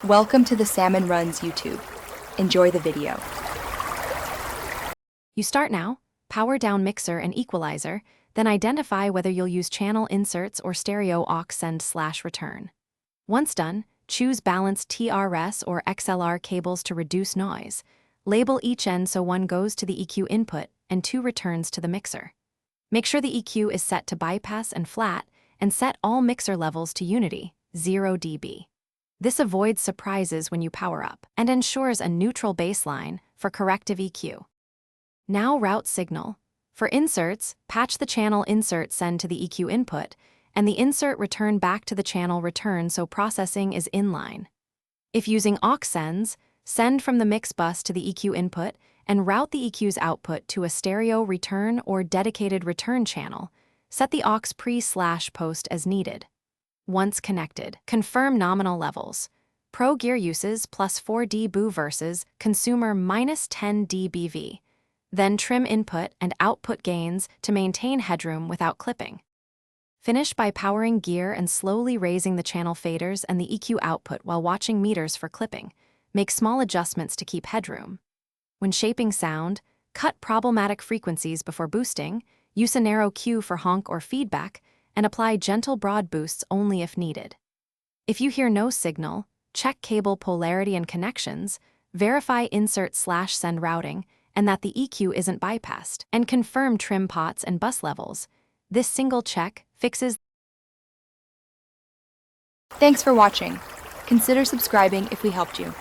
Welcome to the Salmon Runs YouTube. Enjoy the video. You start now, power down mixer and equalizer, then identify whether you'll use channel inserts or stereo aux send/return. Once done, choose balanced TRS or XLR cables to reduce noise. Label each end so one goes to the EQ input and two returns to the mixer. Make sure the EQ is set to bypass and flat, and set all mixer levels to unity, 0 dB. This avoids surprises when you power up and ensures a neutral baseline for corrective EQ. Now route signal. For inserts, patch the channel insert send to the EQ input, and the insert return back to the channel return so processing is inline. If using aux sends, send from the mix bus to the EQ input and route the EQ's output to a stereo return or dedicated return channel. Set the aux pre/post as needed. Once connected, confirm nominal levels. Pro gear uses +4 dB versus consumer -10 dBV. Then trim input and output gains to maintain headroom without clipping. Finish by powering gear and slowly raising the channel faders and the EQ output while watching meters for clipping. Make small adjustments to keep headroom. When shaping sound, cut problematic frequencies before boosting, use a narrow cue for honk or feedback, and apply gentle broad boosts only if needed. If you hear no signal, check cable polarity and connections, verify insert/send routing, and that the EQ isn't bypassed, and confirm trim pots and bus levels. This single check fixes. Thanks for watching. Consider subscribing if we helped you.